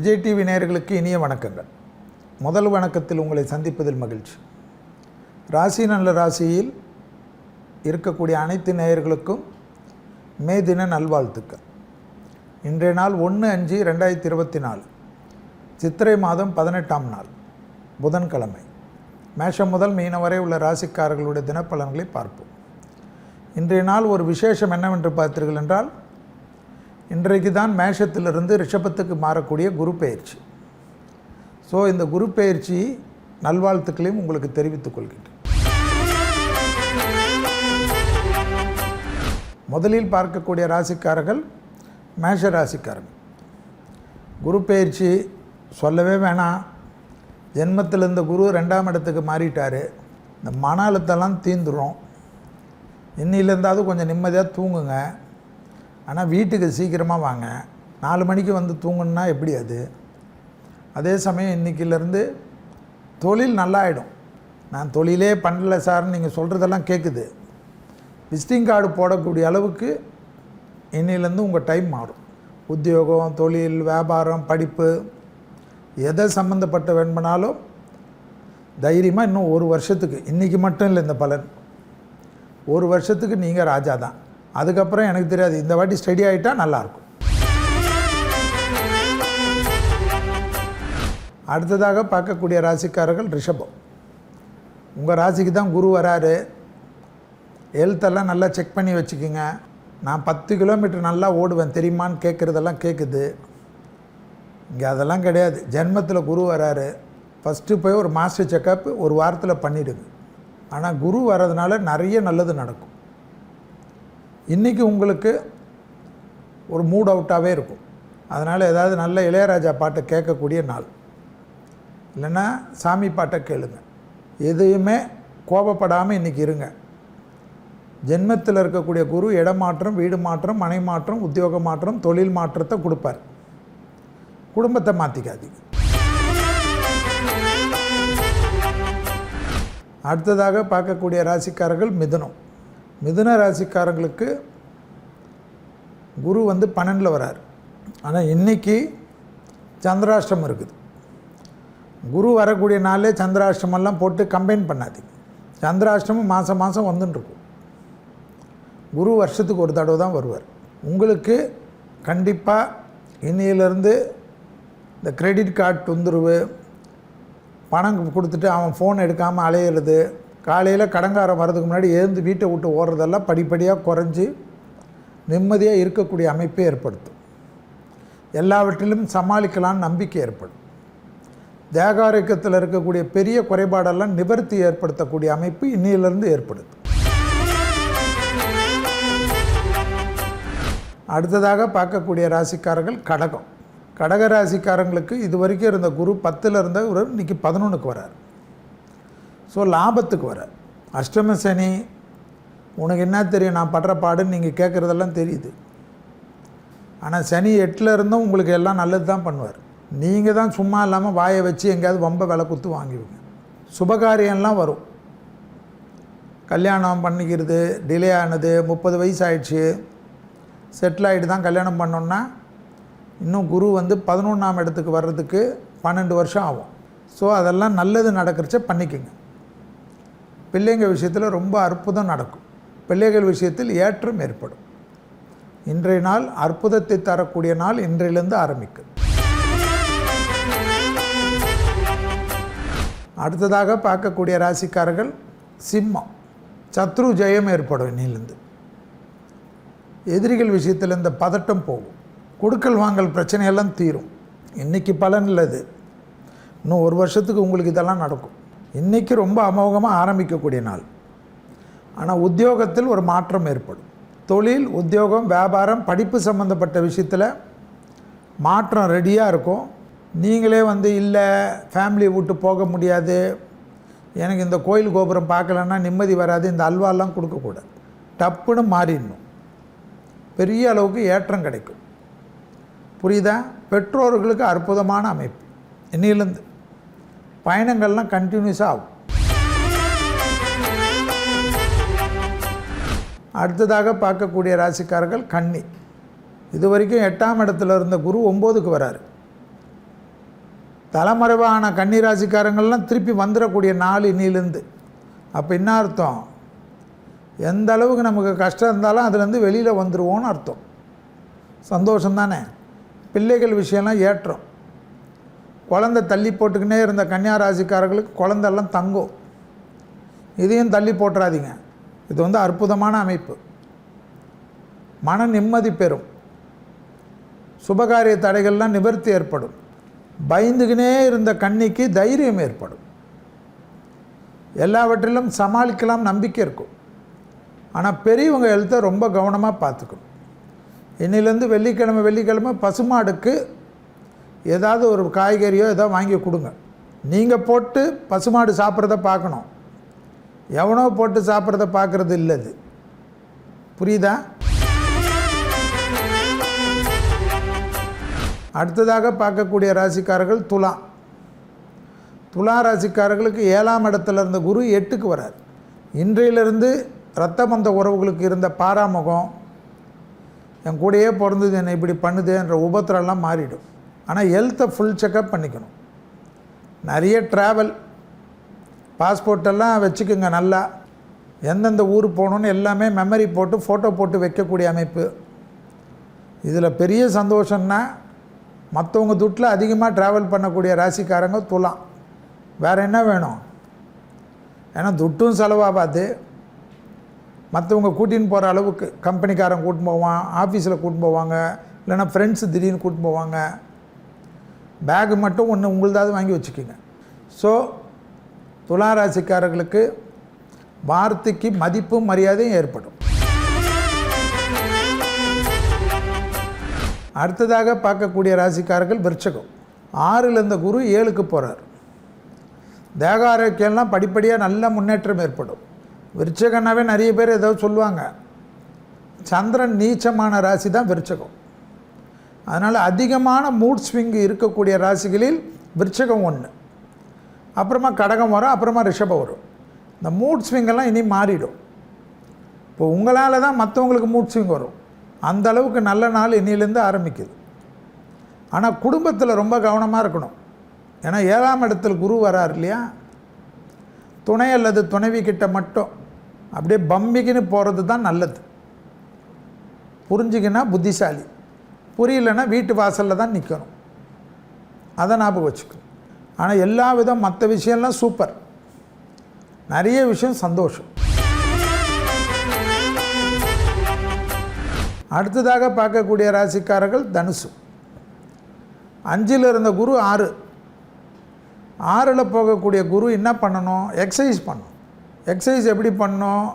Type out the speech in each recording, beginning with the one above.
Vijay TV நேயர்களுக்கு இனிய வணக்கங்கள். முதல் வணக்கத்தில் உங்களை சந்திப்பதில் மகிழ்ச்சி. ராசி நல்ல ராசியில் இருக்கக்கூடிய அனைத்து நேயர்களுக்கும் மே தின நல்வாழ்த்துக்கள். இன்றைய நாள் 1/5/2024 சித்திரை மாதம் 18ஆம் நாள் புதன்கிழமை. மேஷம் முதல் மீனம் வரை உள்ள ராசிக்காரர்களுடைய தினப்பலன்களை பார்ப்போம். இன்றைய நாள் ஒரு விசேஷம் என்னவென்று பார்த்தீர்கள் என்றால், இன்றைக்கு தான் மேஷத்திலிருந்து ரிஷபத்துக்கு மாறக்கூடிய குரு பெயர்ச்சி. ஸோ இந்த குரு பெயர்ச்சி நல்வாழ்த்துக்களையும் உங்களுக்கு தெரிவித்துக் கொள்கின்றேன். முதலில் பார்க்கக்கூடிய ராசிக்காரர்கள் மேஷ ராசிக்காரர்கள். குரு பெயர்ச்சி சொல்லவே வேணாம். ஜென்மத்தில் இந்த குரு 2ஆம் இடத்துக்கு மாறிட்டார். இந்த மன அழுத்தெல்லாம் தீந்துடும். இன்னிலேருந்தாவது கொஞ்சம் நிம்மதியாக தூங்குங்க. ஆனால் வீட்டுக்கு சீக்கிரமாக வாங்க. 4 மணிக்கு வந்து தூங்கணுன்னா எப்படி அது? அதே சமயம் இன்றைக்கிலேருந்து தொழில் நல்லாயிடும். நான் தொழிலே பண்ணல சார்னு நீங்கள் சொல்கிறதெல்லாம் கேட்குது. விசிட்டிங் கார்டு போடக்கூடிய அளவுக்கு இன்னிலேருந்து உங்கள் டைம் மாறும். உத்தியோகம், தொழில், வியாபாரம், படிப்பு எதை சம்மந்தப்பட்ட வேணுமானாலும் தைரியமாக இன்னும் 1 வருஷத்துக்கு, இன்றைக்கி மட்டும் இல்லை இந்த பலன், 1 வருஷத்துக்கு நீங்கள் ராஜா தான். அதுக்கப்புறம் எனக்கு தெரியாது, இந்த வாட்டி ஸ்டடி ஆகிட்டா நல்லாயிருக்கும். அடுத்ததாக பார்க்கக்கூடிய ராசிக்காரர்கள் ரிஷபம். உங்கள் ராசிக்கு தான் குரு வராரு. ஹெல்த்தெல்லாம் நல்லா செக் பண்ணி வச்சுக்கோங்க. நான் 10 கிலோமீட்டர் நல்லா ஓடுவேன் தெரியுமான்னு கேட்குறதெல்லாம் கேட்குது. இங்கே அதெல்லாம் கிடையாது. ஜென்மத்தில் குரு வராரு. ஃபஸ்ட்டு போய் ஒரு மாஸ்டர் செக்கப் 1 வாரத்தில் பண்ணிவிடுங்க. ஆனால் குரு வர்றதுனால நிறைய நல்லது நடக்கும். இன்றைக்கி உங்களுக்கு ஒரு மூட் அவுட்டாகவே இருக்கும். அதனால் ஏதாவது நல்ல இளையராஜா பாட்டை கேட்கக்கூடிய நாள், இல்லைன்னா சாமி பாட்டை கேளுங்க. எதையுமே கோபப்படாமல் இன்றைக்கி இருங்க. ஜென்மத்தில் இருக்கக்கூடிய குரு இடமாற்றம், வீடு மாற்றம், மனை மாற்றம், உத்தியோக மாற்றம், தொழில் மாற்றத்தை கொடுப்பார். குடும்பத்தை மாற்றிக்காதீங்க. அடுத்ததாக பார்க்கக்கூடிய ராசிக்காரர்கள் மிதுனம். மிதுன ராசிக்காரங்களுக்கு குரு வந்து 12ல் வரார். ஆனால் இன்றைக்கி சந்திராஷ்டமம் இருக்குது. குரு வரக்கூடிய நாளே சந்திராஷ்டமெல்லாம் போட்டு கம்பைன் பண்ணாதீங்க. சந்திராஷ்டமம் மாதம் மாதம் வந்துட்டுருக்கும். குரு வருஷத்துக்கு ஒரு தடவை தான் வருவார். உங்களுக்கு கண்டிப்பாக இன்னிலேருந்து இந்த கிரெடிட் கார்டு தொந்தரவு, பணம் கொடுத்துட்டு அவன் ஃபோன் எடுக்காமல் அலையிறது, காலையில் கடங்காரம் வர்றதுக்கு முன்னாடி எழுந்து வீட்டை விட்டு ஓடுறதெல்லாம் படிப்படியாக குறைஞ்சி நிம்மதியாக இருக்கக்கூடிய அமைப்பை ஏற்படுத்தும். எல்லாவற்றிலும் சமாளிக்கலான்னு நம்பிக்கை ஏற்படும். தேகாரோக்கியத்தில் இருக்கக்கூடிய பெரிய குறைபாடெல்லாம் நிவர்த்தி ஏற்படுத்தக்கூடிய அமைப்பு இன்னிலிருந்து ஏற்படுது. அடுத்ததாக பார்க்கக்கூடிய ராசிக்காரர்கள் கடகம். கடக ராசிக்காரங்களுக்கு இது வரைக்கும் இருந்த குரு 10ல் இருந்த ஒரு இன்றைக்கி 11க்கு வரார். ஸோ லாபத்துக்கு வர. அஷ்டம சனி உனக்கு என்ன தெரியும், நான் படுற பாடுன்னு நீங்கள் கேட்குறதெல்லாம் தெரியுது. ஆனால் சனி 8ல் இருந்தும் உங்களுக்கு எல்லாம் நல்லது தான் பண்ணுவார். நீங்கள் தான் சும்மா இல்லாமல் வாயை வச்சு எங்கேயாவது வம்ப விலை குத்து வாங்கிவிங்க. சுபகாரியம்லாம் வரும். கல்யாணம் பண்ணிக்கிறது டிலே ஆனது, 30 வயசு ஆயிடுச்சு, செட்டில் ஆகிட்டு தான் கல்யாணம் பண்ணோன்னா இன்னும் குரு வந்து 11ஆம் இடத்துக்கு வர்றதுக்கு 12 வருஷம் ஆகும். ஸோ அதெல்லாம் நல்லது நடக்கிறச்ச பண்ணிக்கோங்க. பிள்ளைங்க விஷயத்தில் ரொம்ப அற்புதம் நடக்கும். பிள்ளைகள் விஷயத்தில் ஏற்றம் ஏற்படும். இன்றைய நாள் அற்புதத்தை தரக்கூடிய நாள் இன்றையிலிருந்து ஆரம்பிக்கும். அடுத்ததாக பார்க்கக்கூடிய ராசிக்காரர்கள் சிம்மம். சத்ரு ஜெயம் ஏற்படும். இன்னிலிருந்து எதிரிகள் விஷயத்தில் இந்த பதட்டம் போகும். கொடுக்கல் வாங்கல் பிரச்சனையெல்லாம் தீரும். இன்றைக்கி பலன் இல்லது. இன்னும் 1 வருஷத்துக்கு உங்களுக்கு இதெல்லாம் நடக்கும். இன்றைக்கி ரொம்ப அமோகமாக ஆரம்பிக்கக்கூடிய நாள். ஆனால் உத்தியோகத்தில் ஒரு மாற்றம் ஏற்படும். தொழில், உத்தியோகம், வியாபாரம், படிப்பு சம்மந்தப்பட்ட விஷயத்தில் மாற்றம் ரெடியாக இருக்கும். நீங்களே வந்து இல்லை ஃபேமிலியை விட்டு போக முடியாது, எனக்கு இந்த கோயில் கோபுரம் பார்க்கலன்னா நிம்மதி வராது, இந்த அல்வாலாம் கொடுக்கக்கூடாது. டப்புன்னு மாறிடணும். பெரிய அளவுக்கு ஏற்றம் கிடைக்கும். புரியுதா? பெற்றோர்களுக்கு அற்புதமான அமைப்பு. இன்னிலேருந்து பயணங்கள்லாம் கண்டினியூஸாக ஆகும். அடுத்ததாக பார்க்கக்கூடிய ராசிக்காரர்கள் கன்னி. இது வரைக்கும் 8ஆம் இடத்துல இருந்த குரு 9க்கு வராரு. தலைமறைவான கன்னி ராசிக்காரங்கள்லாம் திருப்பி வந்துடக்கூடிய நாள் இன்னிலேருந்து. அப்போ என்ன அர்த்தம்? எந்த அளவுக்கு நமக்கு கஷ்டம் இருந்தாலும் அதுலேருந்து வெளியில் வந்துடுவோன்னு அர்த்தம். சந்தோஷம் தானே? பிள்ளைகள் விஷயம்லாம் ஏற்றம். குழந்தை தள்ளி போட்டுக்கினே இருந்த கன்னியா ராசிக்காரர்களுக்கு குழந்தெல்லாம் தங்கும். இதையும் தள்ளி போட்டுறாதீங்க. இது அற்புதமான அமைப்பு. மன நிம்மதி பெறும். சுபகாரிய தடைகள்லாம் நிவர்த்தி ஏற்படும். பயந்துக்கினே இருந்த கன்னிக்கு தைரியம் ஏற்படும். எல்லாவற்றிலும் சமாளிக்கலாம் நம்பிக்கை இருக்கும். ஆனால் பெரியவங்க எழுத்த ரொம்ப கவனமாக பார்த்துக்கணும். இன்னிலேருந்து வெள்ளிக்கிழமை பசுமாடுக்கு ஏதாவது ஒரு காய்கறியோ ஏதோ வாங்கி கொடுங்க. நீங்கள் போட்டு பசுமாடு சாப்பிட்றத பார்க்கணும். எவனோ போட்டு சாப்பிட்றத பார்க்குறது இல்லை. இது புரியுதா? அடுத்ததாக பார்க்கக்கூடிய ராசிக்காரர்கள் துலா ராசிக்காரர்களுக்கு 7ஆம் இடத்துல இருந்த குரு 8க்கு வரார். இன்றையிலிருந்து இரத்த பந்த உறவுகளுக்கு இருந்த பாராமுகம், என் கூடயே பிறந்தது என்னை இப்படி பண்ணுதுன்ற உபத்திரம்லாம் மாறிடும். ஆனால் ஹெல்த்தை ஃபுல் செக்கப் பண்ணிக்கணும். நிறைய ட்ராவல், பாஸ்போர்ட்டெல்லாம் வச்சுக்கோங்க. நல்லா எந்தெந்த ஊர் போகணுன்னு எல்லாமே மெமரி போட்டு ஃபோட்டோ போட்டு வைக்கக்கூடிய அமைப்பு. இதில் பெரிய சந்தோஷம்னா மற்றவங்க துட்டில் அதிகமாக ட்ராவல் பண்ணக்கூடிய ராசிக்காரங்க துலாம். வேறு என்ன வேணும்? ஏன்னா துட்டும் செலவாகாது. மற்றவங்க கூட்டின்னு போகிற அளவுக்கு கம்பெனிக்காரன் கூட்டின்னு போவான், ஆஃபீஸில் கூட்டின்னு போவாங்க, இல்லைன்னா ஃப்ரெண்ட்ஸு திடீர்னு கூட்டின்னு போவாங்க. பேகு மட்டும் ஒன்று உங்களுதாவது வாங்கி வச்சுக்கோங்க. ஸோ துலா ராசிக்காரர்களுக்கு வார்த்தைக்கு மதிப்பும் மரியாதையும் ஏற்படும். அடுத்ததாக பார்க்கக்கூடிய ராசிக்காரர்கள் விருச்சகம். 6ல் இருந்த குரு 7க்கு போகிறார். தேக ஆரோக்கியம்லாம் படிப்படியாக நல்ல முன்னேற்றம் ஏற்படும். விருச்சகன்னாவே நிறைய பேர் ஏதோ சொல்லுவாங்க. சந்திரன் நீச்சமான ராசி தான் விருச்சகம். அதனால் அதிகமான மூட் ஸ்விங் இருக்கக்கூடிய ராசிகளில் விருச்சகம் ஒன்று. அப்புறமா கடகம் வரும், அப்புறமா ரிஷபம் வரும். இந்த மூட் ஸ்விங்கெல்லாம் இனி மாறிடும். இப்போ உங்களால் தான் மற்றவங்களுக்கு மூட் ஸ்விங் வரும். அந்த அளவுக்கு நல்ல நாள் இன்னிலேருந்து ஆரம்பிக்குது. ஆனால் குடும்பத்தில் ரொம்ப கவனமாக இருக்கணும். ஏன்னா 7ஆம் இடத்துல குரு வரார் இல்லையா? துணை அல்லது துணைவி கிட்ட மட்டும் அப்படியே பம்பிக்கின்னு போகிறது தான் நல்லது. புரிஞ்சிக்கின்னா புத்திசாலி, புரியலைன்னா வீட்டு வாசலில் தான் நிற்கணும். அதை ஞாபகம் வச்சுக்கணும். ஆனால் எல்லா விதம் மற்ற விஷயம்லாம் சூப்பர். நிறைய விஷயம் சந்தோஷம். அடுத்ததாக பார்க்கக்கூடிய ராசிக்காரர்கள் தனுசு. 5ல் இருந்த குரு 6ல் போகக்கூடிய குரு என்ன பண்ணணும்? எக்ஸசைஸ் பண்ணணும். எக்ஸசைஸ் எப்படி பண்ணணும்?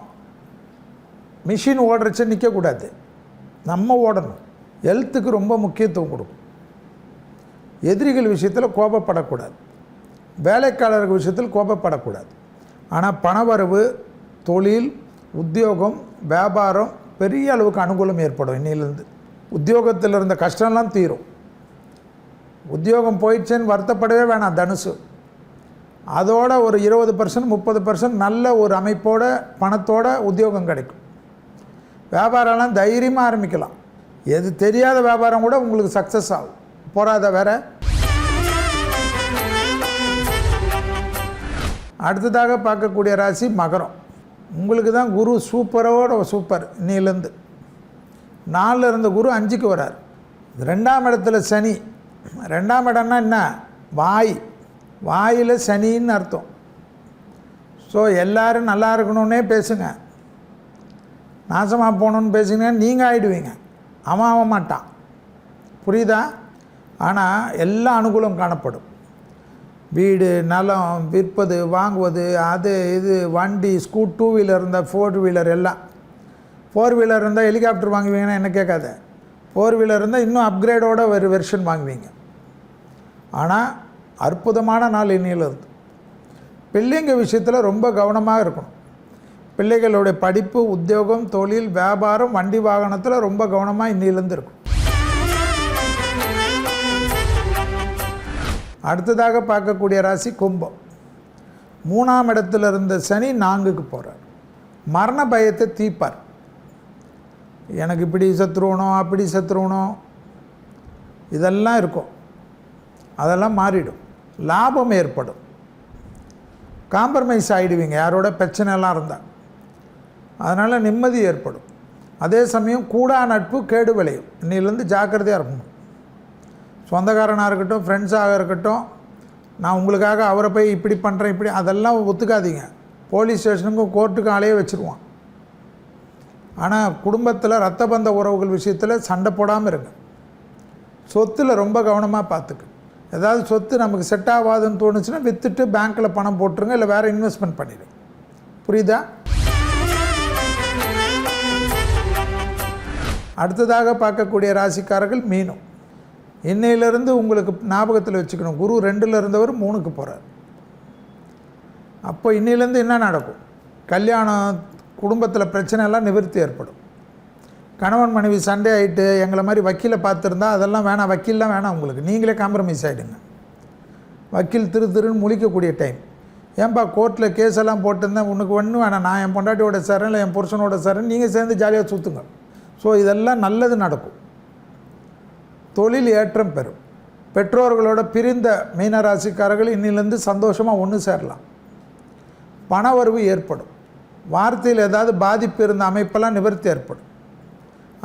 மிஷின் ஓடுறச்சு நிற்கக்கூடாது, நம்ம ஓடணும். ஹெல்த்துக்கு ரொம்ப முக்கியத்துவம் கொடுக்கும். எதிரிகள் விஷயத்தில் கோபப்படக்கூடாது, வேலைக்காரர்கள் விஷயத்தில் கோபப்படக்கூடாது. ஆனால் பணவரவு, தொழில், உத்தியோகம், வியாபாரம் பெரிய அளவுக்கு அனுகூலம் ஏற்படும். இன்னிலேருந்து உத்தியோகத்தில் இருந்த கஷ்டம்லாம் தீரும். உத்தியோகம் போயிடுச்சேன்னு வருத்தப்படவே வேணாம் தனுசு. அதோட ஒரு 20% 30% நல்ல ஒரு அமைப்போட பணத்தோட உத்தியோகம் கிடைக்கும். வியாபாரம்லாம் தைரியமாக ஆரம்பிக்கலாம். எது தெரியாத வியாபாரம் கூட உங்களுக்கு சக்ஸஸ் ஆகும். போகாத வேற. அடுத்ததாக பார்க்கக்கூடிய ராசி மகரம். உங்களுக்கு தான் குரு சூப்பரோட சூப்பர். இன்னிலேருந்து 4ல் இருந்த குரு 5க்கு வரார். 2ஆம் இடத்துல சனி. 2ஆம் இடம்னா என்ன? வாயில் சனின்னு அர்த்தம். ஸோ எல்லோரும் நல்லா இருக்கணுன்னே பேசுங்க. நாசமாக போகணுன்னு பேசுங்கன்னா நீங்கள் ஆகிடுவீங்க, அவன் ஆக மாட்டான். புரியுதா? ஆனால் எல்லா அனுகூலம் காணப்படும். வீடு, நிலம், விற்பது, வாங்குவது, அது இது, வண்டி, 2 வீலர் இருந்தால் 4 வீலர் எல்லாம். 4 வீலர் இருந்தால் ஹெலிகாப்டர் வாங்குவீங்கன்னா என்ன கேட்காத. 4 வீலர் இருந்தால் இன்னும் அப்கிரேடோட ஒரு வெர்ஷன் வாங்குவீங்க. ஆனால் அற்புதமான நாள் இன்னிலிருந்து. பிள்ளைங்க விஷயத்தில் ரொம்ப கவனமாக இருக்கணும். பிள்ளைகளுடைய படிப்பு, உத்தியோகம், தொழில், வியாபாரம், வண்டி வாகனத்தில் ரொம்ப கவனமாக இன்னிலிருந்து இருக்கும். அடுத்ததாக பார்க்கக்கூடிய ராசி கும்பம். 3ஆம் இடத்துல இருந்த சனி 4க்கு போகிறார். மரண பயத்தை தீர்ப்பார். எனக்கு இப்படி செத்துருவணும், அப்படி செத்துருவணும், இதெல்லாம் இருக்கும். அதெல்லாம் மாறிடும். லாபம் ஏற்படும். காம்ப்ரமைஸ் ஆகிடுவீங்க யாரோட பிரச்சனைலாம் இருந்தால். அதனால் நிம்மதி ஏற்படும். அதே சமயம் கூடா நட்பு கேடு விளையும். இன்னிலேருந்து ஜாக்கிரதையாக இருக்கணும். சொந்தக்காரனாக இருக்கட்டும், ஃப்ரெண்ட்ஸாக இருக்கட்டும், நான் உங்களுக்காக அவரை போய் இப்படி பண்ணுறேன் இப்படி அதெல்லாம் ஒத்துக்காதீங்க. போலீஸ் ஸ்டேஷனுக்கும் கோர்ட்டுக்கும் ஆளையே வச்சுருவான். ஆனால் குடும்பத்தில் ரத்த பந்த உறவுகள் விஷயத்தில் சண்டை போடாமல் இருங்க. சொத்தில் ரொம்ப கவனமாக பார்த்துக்கு. ஏதாவது சொத்து நமக்கு செட் ஆகாதுன்னு தோணுச்சுன்னா விற்றுட்டு பேங்க்கில் பணம் போட்டுருங்க, இல்லை வேறு இன்வெஸ்ட்மெண்ட் பண்ணிடுங்க. புரியுதா? அடுத்ததாக பார்க்கக்கூடிய ராசிக்காரர்கள் மீனம். இன்னையிலிருந்து உங்களுக்கு ஞாபகத்தில் வச்சுக்கணும், குரு 2ல் இருந்தவர் 3க்கு போகிறார். அப்போ இன்னையிலேருந்து என்ன நடக்கும்? கல்யாணம், குடும்பத்தில் பிரச்சனைலாம் நிவர்த்தி ஏற்படும். கணவன் மனைவி சண்டே ஆகிட்டு எங்களை மாதிரி வக்கீலை பார்த்துருந்தா அதெல்லாம் வேணாம், வக்கீல்லாம் வேணாம் உங்களுக்கு, நீங்களே காம்ப்ரமைஸ் ஆகிடுங்க. வக்கீல் திருன்னு முழிக்கக்கூடிய டைம். ஏன்பா கோர்ட்டில் கேஸெல்லாம் போட்டிருந்தேன், உனக்கு ஒன்றும் வேணாம், நான் என் பொண்டாட்டியோட சேரேன் இல்லை என் புருஷனோட சேரேன், நீங்கள் சேர்ந்து ஜாலியாக சுற்றுங்க. ஸோ இதெல்லாம் நல்லது நடக்கும். தொழில் ஏற்றம் பெறும். பெற்றோர்களோட பிரிந்த மீனராசிக்காரர்கள் இன்னிலேருந்து சந்தோஷமாக ஒன்று சேரலாம். பணவரவு ஏற்படும். வார்த்தையில் ஏதாவது பாதிப்பு இருந்த அமைப்பெல்லாம் நிவர்த்தி ஏற்படும்.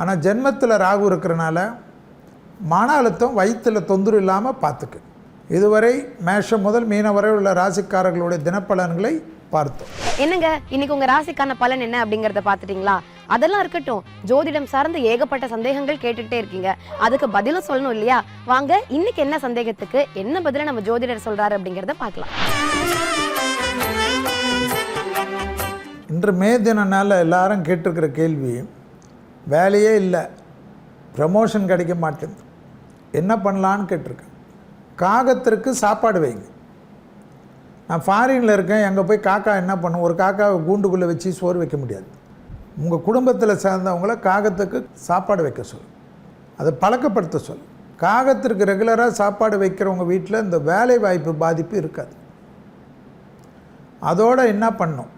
ஆனால் ஜென்மத்தில் ராகு இருக்கிறனால மன அழுத்தம், வயிற்றில் தொந்தரவு இல்லாமல் பார்த்துக்கு. இதுவரை மேஷம் முதல் மீனம் வரை உள்ள ராசிக்காரர்களுடைய தினப்பலன்களை பார்த்தோம். என்னங்க இன்னைக்கு உங்க ராசிக்கான பலன் என்ன அப்படிங்கறத பாத்துட்டீங்களா? அதெல்லாம் இருக்கட்டும், ஜோதிடம் சார்ந்து ஏகப்பட்ட சந்தேகங்கள் கேட்டுட்டே இருக்கீங்க, அதுக்கு பதிலும் சொல்லணும் இல்லையா? வாங்க இன்னைக்கு என்ன சந்தேகத்துக்கு என்ன பதில நம்ம ஜோதிடர் சொல்றாரு அப்படிங்கறத பார்க்கலாம். இன்று மே தினனால எல்லாரும் கேட்டிருக்கிற கேள்வி, வேலையே இல்லை, ப்ரமோஷன் கிடைக்க மாட்டேங்குது, என்ன பண்ணலான்னு கேட்டிருக்கேன். காகத்திற்கு சாப்பாடு வைங்க. நான் ஃபாரினில் இருக்கேன், எங்கே போய் காக்கா என்ன பண்ணும்? ஒரு காக்காவை கூண்டுக்குள்ளே வச்சு சோறு வைக்க முடியாது. உங்கள் குடும்பத்தில் சேர்ந்தவங்கள காகத்துக்கு சாப்பாடு வைக்க சொல்லு, அதை பழக்கப்படுத்த சொல்லு. காகத்திற்கு ரெகுலராக சாப்பாடு வைக்கிறவங்க வீட்டில் இந்த வேலை வாய்ப்பு பாதிப்பு இருக்காது. அதோடு என்ன பண்ணும்?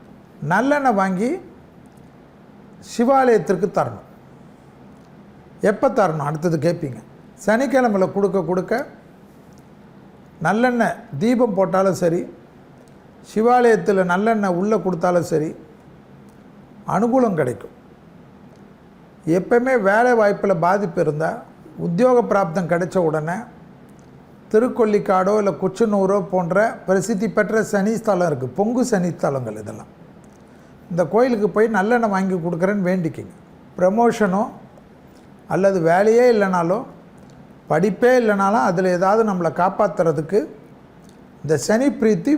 நல்லெண்ணெய் வாங்கி சிவாலயத்திற்கு தரணும். எப்போ தரணும்? அடுத்தது கேட்பீங்க. சனிக்கிழமையில் கொடுக்க நல்லெண்ணெய் தீபம் போட்டாலும் சரி, சிவாலயத்தில் நல்லெண்ணெய் உள்ளே கொடுத்தாலும் சரி, அனுகூலம் கிடைக்கும். எப்பவுமே வேலை வாய்ப்பில் பாதிப்பு இருந்தால், உத்தியோக பிராப்தம் கிடைச்ச உடனே திருக்கொல்லிக்காடோ இல்லை குச்சனூரோ போன்ற பிரசித்தி பெற்ற சனி ஸ்தலம் இருக்குது, பொங்கு சனி ஸ்தலங்கள். இதெல்லாம் இந்த கோயிலுக்கு போய் நல்லெண்ணெய் வாங்கி கொடுக்குறேன்னு வேண்டிக்கிங்க. ப்ரமோஷனோ அல்லது வேலையே இல்லைனாலும், படிப்பே இல்லைனாலும் அதில் ஏதாவது நம்மளை காப்பாற்றுறதுக்கு இந்த சனி பிரீத்தி